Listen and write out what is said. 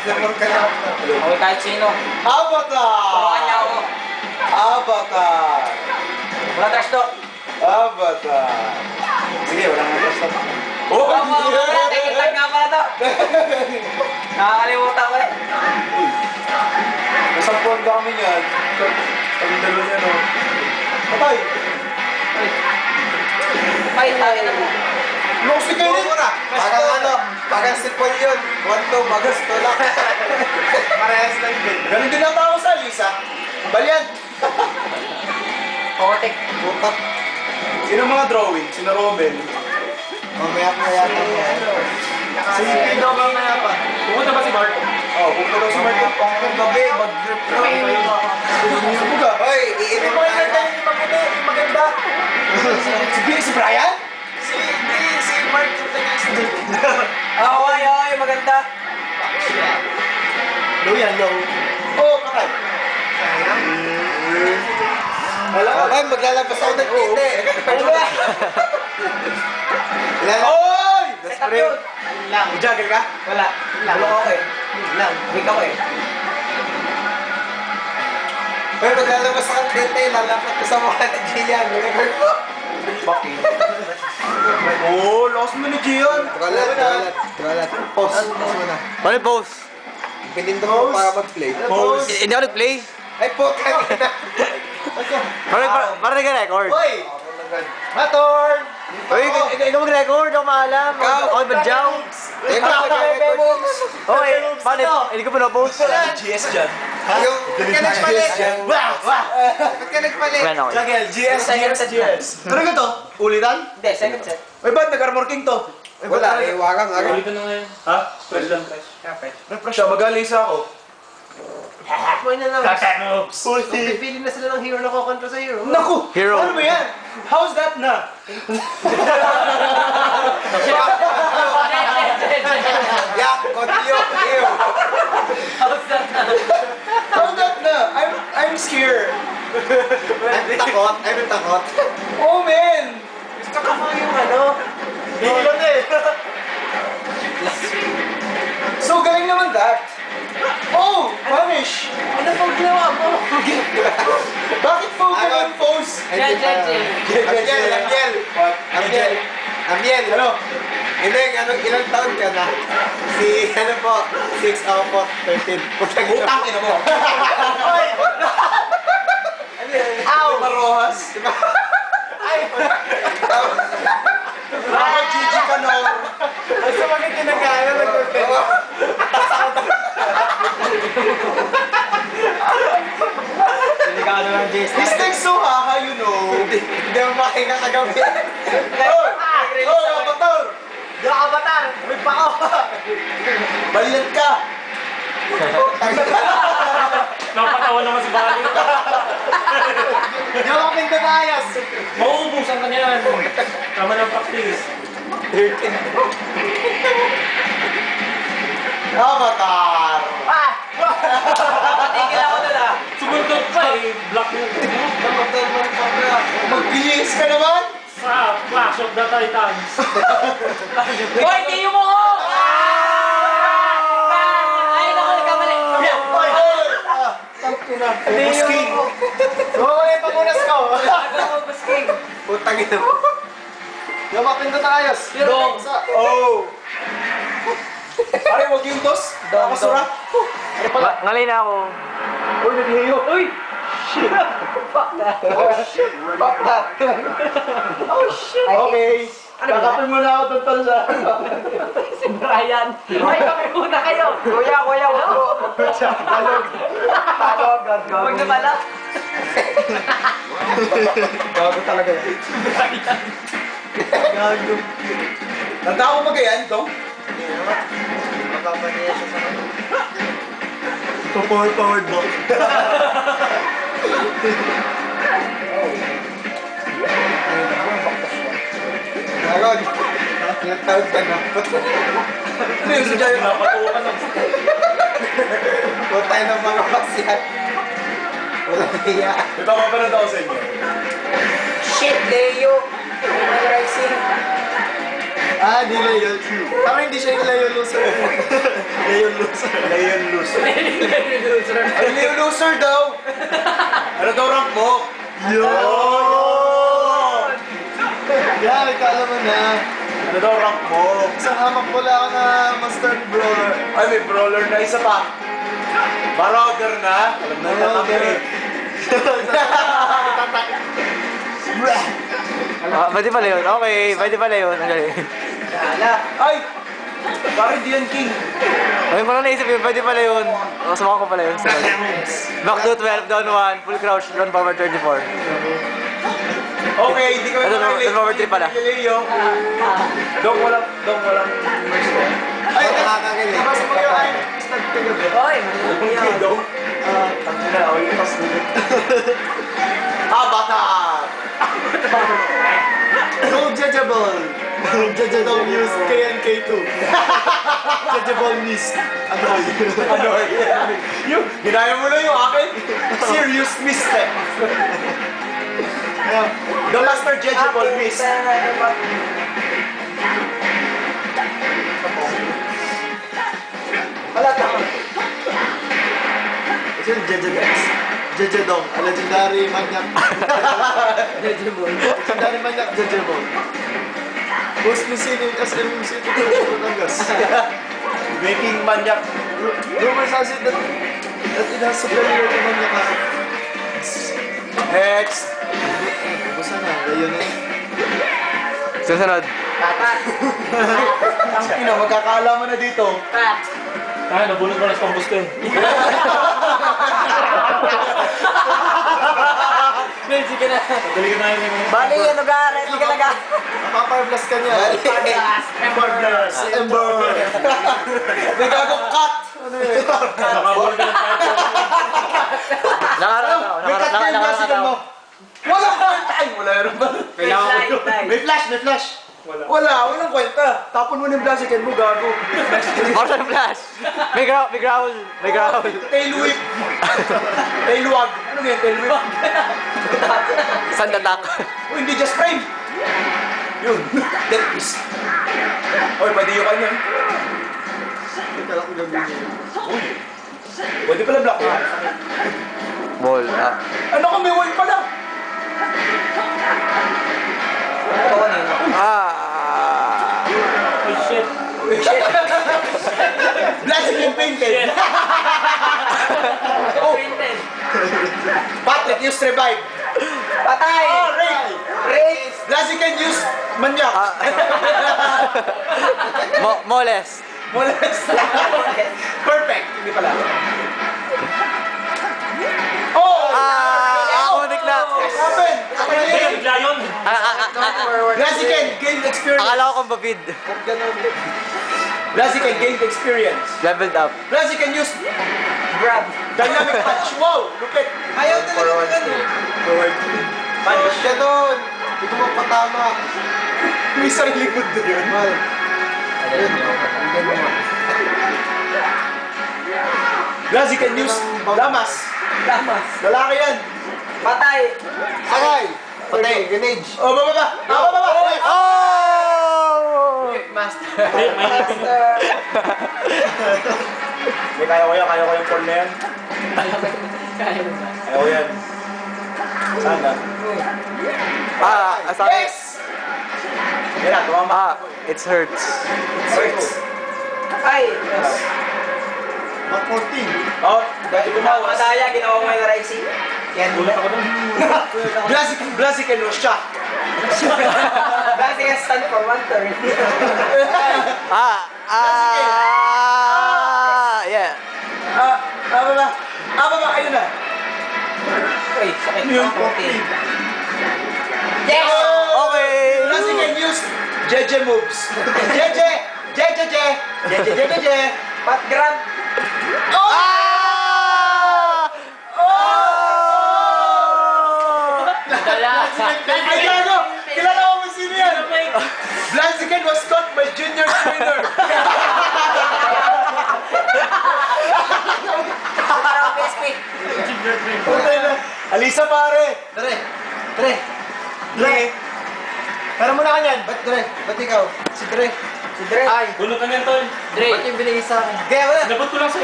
Lamor ka lang. Okay, kahit sino. Avatar! Turuan niya ako. Avatar! Wala trash to. Avatar! Sige, wala nga trash to. Oh, Wala, tikitag nga pala to. Nakakalimutan ko eh. Nasampuan kami yan. Kami dalo niya, no? Patay! Ay, tayo na mo. Lost kayo din! Parang ano, parang sipol yun. 1-2, bagas to lang. Parehas lang din. Ganun din ang tao sa Lisa. Balyan! Kotek. Butak. Sino mga drawing? Sino Romel? Mamaya pa. Si Pino mamaya pa. Pumunta ba si Mark? Oo, pupunta daw si Martin. Pang gabi, mag-grip na kayo. Hoy, iinom mo na tayo yung maputi, yung maganda. Si Brian? Si Mark yung tayo-isa dun. Ay, maganda. Low yan, low. Oo, patay. Wala ka. Ay, maglalabas ako ng tite. Oy! Set up yun. Lang. Juggle ka? Wala. Bulok ako eh. Lang. Weak ako eh. Pero maglalabas ako ng tite, lalapat ko sa mukha ni Gian. Remember mo? Bakit? Oo, lost mo ni Gian. Kalat. Pause. Pause mo na. Paano pause? Pinindot mo para mag-play. Pause. Hindi ako nag-play. Ay, putang ina. Paano nag-record? Hoy! Mator! Uy, ikaw mag-record. Ako maalam. Ako badyaw. Okay, paano? Hindi ko pa na-post. GS dyan. Yung, ba't ka nagpalit? Ba't ka nagpalit? Wala na ako. Jagel, GS, Second set. GS. Talaga to? Ulitan? Hindi, second set. Ay, ba't nag-armor king to? Wala, eh, warang araw. Ulitin na ngayon. Ha? Fresh lang, fresh. Refresh siya, mag-alisa ako. Kumain na lang. Kakanoobs! Pipili na sila ng hero na kukontra sa hero. Naku! Hero. Ano ba yan? How's that na? Yeah, continue. Ew. How's that na? How's that na? I'm scared. I'm takot. Oh, man! Gusto ka mo yung ano? Hilon eh. So, galing naman that. Oh! Punish! Ano pang ginawa mo? Bakit focus on pose? Amiel! Ano? Hindi, ilang taon ka na? Ano po? 6 out of 13. Utang ina mo! Oy! Ow! Marohas? Ay! Bravo, Gigi Canor! Basta bakit kinagana nag-prepare? Delikado lang, Jace. This thing's so haha, you know. Hindi mo makina kagabi. Oh, Avatar! Di ako batar! May pako! Balyad ka! Napatawa naman si Bali. Hindi ako pinagayas! Mauubusan ka niyan. Tama ng practice. 13. Avatar! Ah! Patigil ako doon ah! Sumundot pa eh. Black yun. Magbihis ka naman! Sa Clash of the Titans. Hoy, tiyo mo ko! Ay, naku, nagkamali! Busking! Oo, may pamunas ka! Ako, busking! Putang ina mo! Yung mapindot na ayos! Dong. Oh! Pare, wag yung dos! Nakasura! Ngalay na ako. Uy, naghihiyo! Uy! Fuck that! Fuck that! Oh shit! Okay! Ano ba? Kakapin mo na ako tungtol sa... Si Brian! Ay, kami muna kayo! Kuya, wag! Huwag na pala! Gago talaga yan. Gago. Nanda ako magayan, Dong? Magpapaniya siya sa kanya. Forward mo. Gagon. Ilang taon ka na? Ano yung sadya yun? Napatuwa ka ng Huwag tayo ng mga pasyan. Walang hiya. Ito ako pa na daw sa inyo. Shit, Deo! Rising! Ah, di Leon. Parang hindi siya yung Leon loser. Leon loser. Leon loser. Ay, Leon loser daw. Ano daw rank mo? Yun! Yan, kala mo na. Ano daw rank mo? Isang hamak pula ako na Master Brawler. Ay, may brawler na isa pa. Marauder na. Alam na yung tatakir. Pwede pala yun. Okay, pwede pala yun. Ang galing. Ay! Parang di yan king. Ngayon ko lang naisip yun, pwede pala yun. Sumakan ko pala yun. Back to 12, down 1, full crouch, run forward 24. Okay, hindi ko Run forward 3 pala. Dong walang first one. Ay, nakakagaling. Nabasa mo yung ay, start ka gabi. Oy, malaki yan. Dong? Tangin na, all yung pasudot. Avatar! So judgeable. Judgeable news KNK2. Judgeable news. Anoy. Anoy. Yung, ginaya mo na yung akin. Serious mistake. The Master Judgeable miss. Wala tama. Ito yung Judgedex. Judgedong, a legendary maniac. Legendary maniac Judgeable. Boss ni Sinin SM City Batangas. Making maniac. Rumors has it that it has superior to maniac. Next. Basta na, ngayon na. Susunod. Tatat. Ang ina, magkakaalaman na dito. Tat. Ay, nabulot mo na sa pambusto eh. Sige na. Dali ka na yun yung... Bali, ano ka? Ready ka na ka? Paparblast ka niya. Paparblast. Ember. May gagong cut. Ano yun? Nakabulot ka ng type. May cut ka yung blasikan mo. Walang kwenta. Ay, wala rin ba? Kailangan ko yun. May flash. Walang kwenta. Tapon mo na yung blasikan mo, gago. Motion flash! May growl! Tail whip. Tail wag. Ano yan, tail whip? Sand attack. Oh, hindi just frame. Yun. Death piece. Oy, pwede yung kanya. Uy. Pwede pala block yun. Ball. Ano ka, may wall pala? Oh shit. Blasting and painted. Oh, Printed. Patrick used revive. Patay! Oh, Ray. Blasting can use manyak. Moles. Molest. Perfect. Hindi pala. Oh! Kunik na. Open! Hey, bigla yun. Blaziken, gained experience. Akala ko kung babid. Blaziken, gained experience. Leveled up. Blaziken use Grab. dynamic punch. Wow! Lupit. Ayaw talaga ng ano. Forward. Punish. Siya doon. Hindi ko mapatama. May sarili good doon yun. Mal. Blaziken use lamas. Lamas. Lalaki yan. Patay. Sakay. Patay. Grenade. Oh, baba. Oh! Master. Hey, may ngipin. Hindi, kaya ko yung call na yan. Kaya ko yan. Sana. Sorry. Yes! Yan na, tumama. It hurts. Hurts. Ay. Back 14. Oh, dahil gumawa. Madaya, ginawa mo yung racing. Yan. Gulat ako dun. Blaziken was shot. Dati ka stand for 1 turn. Yeah. Baba, ayun na. Uy, sakit. Yung 14. Yes! Okay. Blaziken use Jeje moves. Jeje. Pat grab. Ay, gago! Kilala ko kung sino yan! Blaziken was caught by Junior Trainer! Parang biscuit. Alisa pare! Tre! Pero muna ka niyan. Ba't Dre? Ba't ikaw? Si Dre. Si Dre. Ay, Bunot ka niyan, tol. Dre. Ba't yung binigay sa akin? Kaya wala. Nabot ko lang sa'yo.